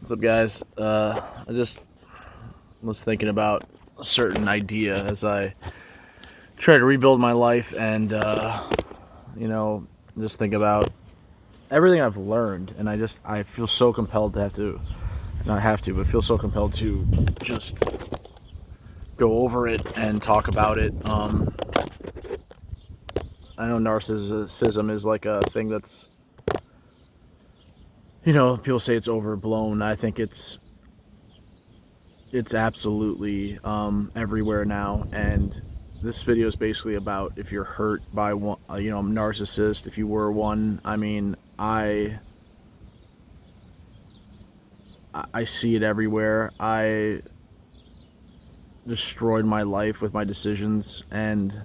What's up, guys? I just was thinking about a certain idea as I try to rebuild my life, and you know, just think about everything I've learned, and I feel so compelled to not have to, but feel so compelled to just go over it and talk about it. I know narcissism is like a thing that's, people say it's overblown. I think it's absolutely everywhere now, and this video is basically about if you're hurt by one, a narcissist. If you were one, I mean, I see it everywhere. I destroyed my life with my decisions, and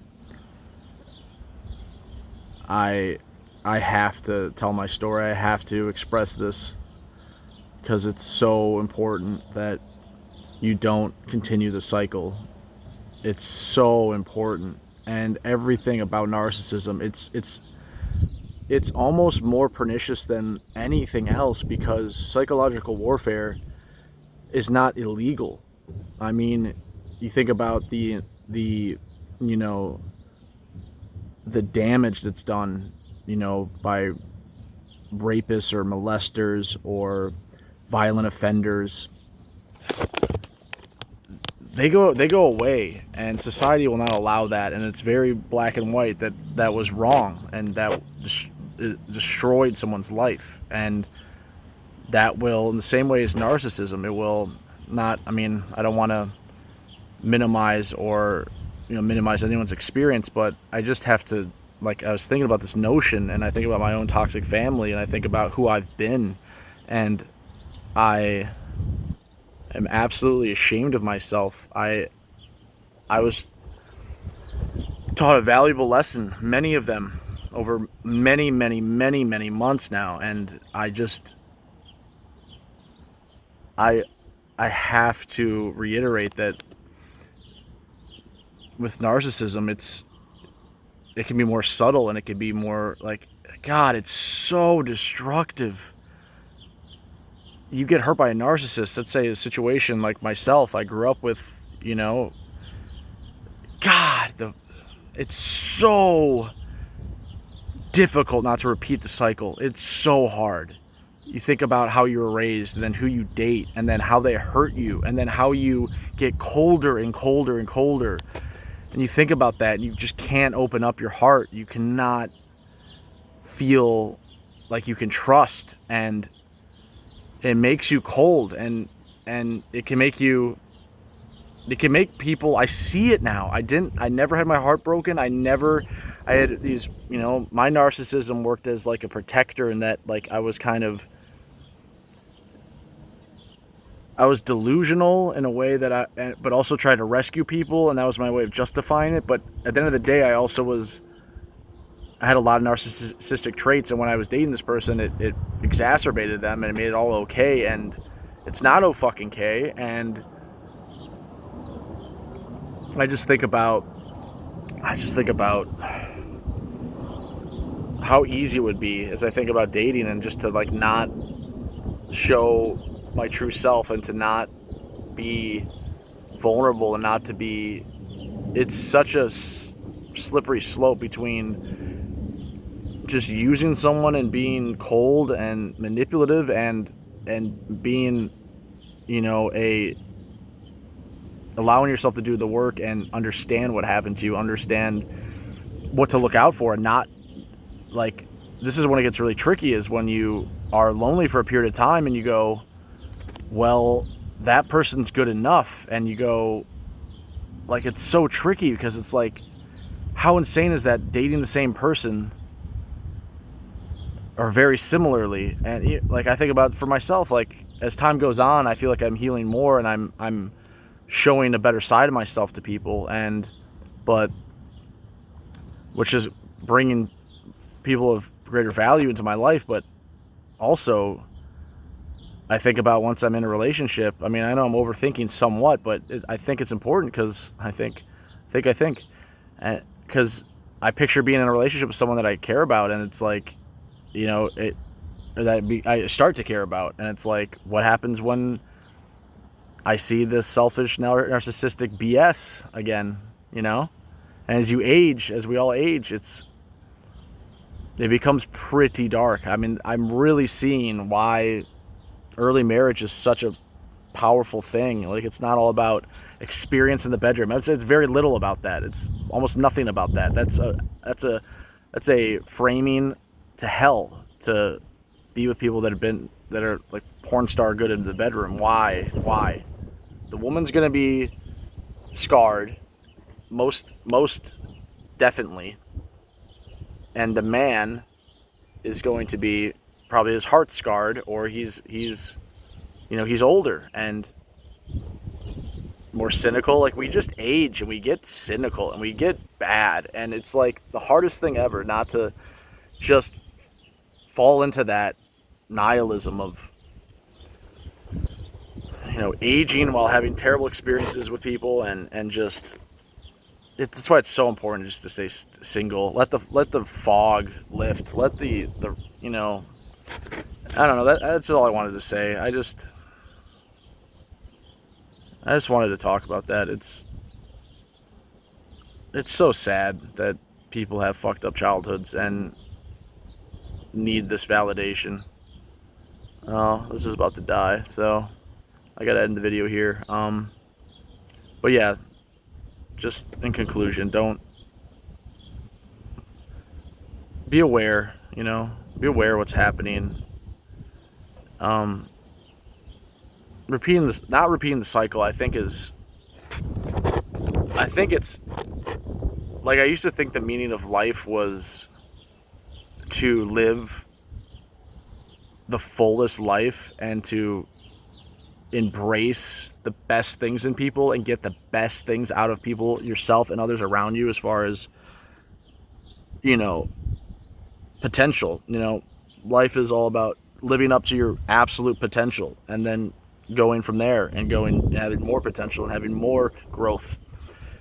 I I have to tell my story. I have to express this because it's so important that you don't continue the cycle. It's so important. And everything about narcissism, it's almost more pernicious than anything else, because psychological warfare is not illegal. I mean, you think about the you know the damage that's done, by rapists or molesters or violent offenders. They go away, and society will not allow that, and it's very black and white that was wrong, and that it destroyed someone's life. And that will, in the same way as narcissism, it will not, I mean, I don't want to minimize or minimize anyone's experience, but I just have to, like, I was thinking about this notion, and I think about my own toxic family, and I think about who I've been, and I am absolutely ashamed of myself. I was taught a valuable lesson, many of them, over many, many, many, many months now, and I I have to reiterate that with narcissism, it can be more subtle, and it can be more like, God, it's so destructive. You get hurt by a narcissist. Let's say a situation like myself, I grew up with, God, it's so difficult not to repeat the cycle. It's so hard. You think about how you were raised, and then who you date, and then how they hurt you, and then how you get colder and colder and colder. And you think about that, and you just can't open up your heart. You cannot feel like you can trust, and it makes you cold, and it can make people, I see it now. I never had my heart broken. I had these, my narcissism worked as like a protector, in that, like, I was delusional in a way that but also tried to rescue people, and that was my way of justifying it. But at the end of the day, I had a lot of narcissistic traits, and when I was dating this person, it exacerbated them, and it made it all okay, and it's not fucking K. And I just think about how easy it would be, as I think about dating, and just to, like, not show my true self, and to not be vulnerable, and not to be, it's such a slippery slope between just using someone and being cold and manipulative, and being, a allowing yourself to do the work and understand what happened to you, understand what to look out for, and not, like, this is when it gets really tricky, is when you are lonely for a period of time, and you go, well, that person's good enough, and you go, like, it's so tricky, because it's like, how insane is that, dating the same person, or very similarly? And, like, I think about, for myself, like, as time goes on, I feel like I'm healing more, and I'm showing a better side of myself to people, but which is bringing people of greater value into my life. But also, I think about, once I'm in a relationship, I mean, I know I'm overthinking somewhat, but I think it's important, because because I picture being in a relationship with someone that I care about, and it's like, it I start to care about. And it's like, what happens when I see this selfish, narcissistic BS again, you know? And as you age, as we all age, it becomes pretty dark. I mean, I'm really seeing why early marriage is such a powerful thing. Like, it's not all about experience in the bedroom. It's very little about that. It's almost nothing about that. That's a framing to hell, to be with people that are like porn star good in the bedroom. Why? The woman's gonna be scarred, most definitely, and the man is going to be probably his heart scarred, or he's older and more cynical. Like, we just age and we get cynical and we get bad, and it's like the hardest thing ever not to just fall into that nihilism of, aging while having terrible experiences with people, and just that's why it's so important just to stay single. Let the fog lift. Let the I don't know. That's all I wanted to say. I just wanted to talk about that. It's so sad that people have fucked up childhoods and need this validation. Oh, this is about to die, so I gotta end the video here. But yeah, just in conclusion, don't be aware. Be aware of what's happening. Not repeating the cycle. I think it's like, I used to think the meaning of life was to live the fullest life and to embrace the best things in people and get the best things out of people, yourself and others around you, as far as potential. Life is all about living up to your absolute potential, and then going from there and having more potential and having more growth.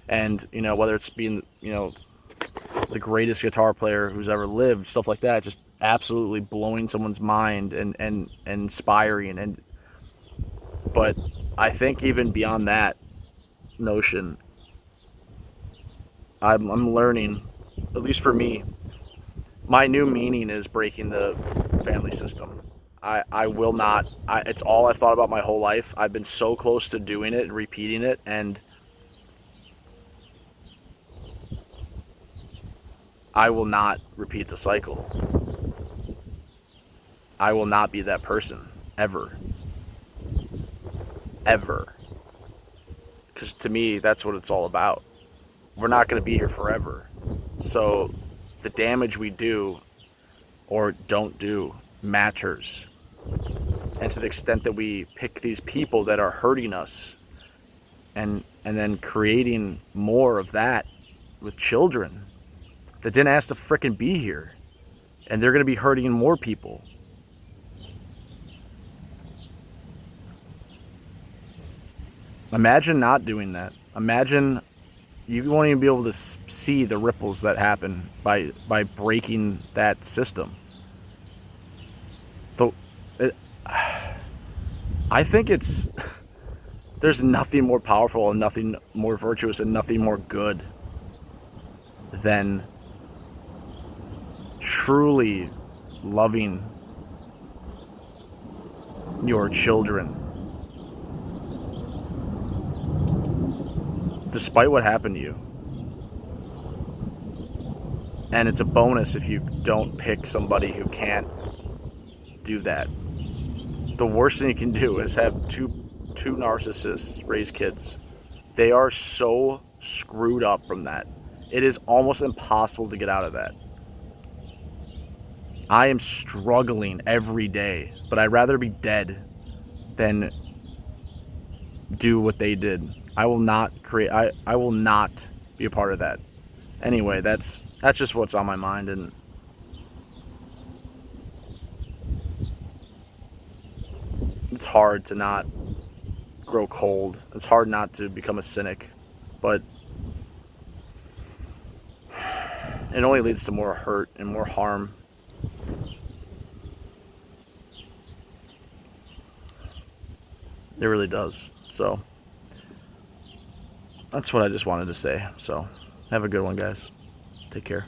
And whether it's being the greatest guitar player who's ever lived, stuff like that, just absolutely blowing someone's mind and inspiring. But I think even beyond that notion, I'm learning, at least for me, my new meaning is breaking the family system. I will not. It's all I've thought about my whole life. I've been so close to doing it and repeating it, and I will not repeat the cycle. I will not be that person, ever. Ever. Because to me, that's what it's all about. We're not going to be here forever. So the damage we do or don't do matters. And to the extent that we pick these people that are hurting us, and then creating more of that with children that didn't ask to frickin' be here, and they're going to be hurting more people. Imagine not doing that. Imagine you won't even be able to see the ripples that happen by breaking that system. I think there's nothing more powerful and nothing more virtuous and nothing more good than truly loving your children, despite what happened to you. And it's a bonus if you don't pick somebody who can't do that. The worst thing you can do is have two narcissists raise kids. They are so screwed up from that. It is almost impossible to get out of that. I am struggling every day, but I'd rather be dead than do what they did. I will not be a part of that. Anyway, that's just what's on my mind, and it's hard to not grow cold. It's hard not to become a cynic, but it only leads to more hurt and more harm. It really does. So that's what I just wanted to say. So have a good one, guys. Take care.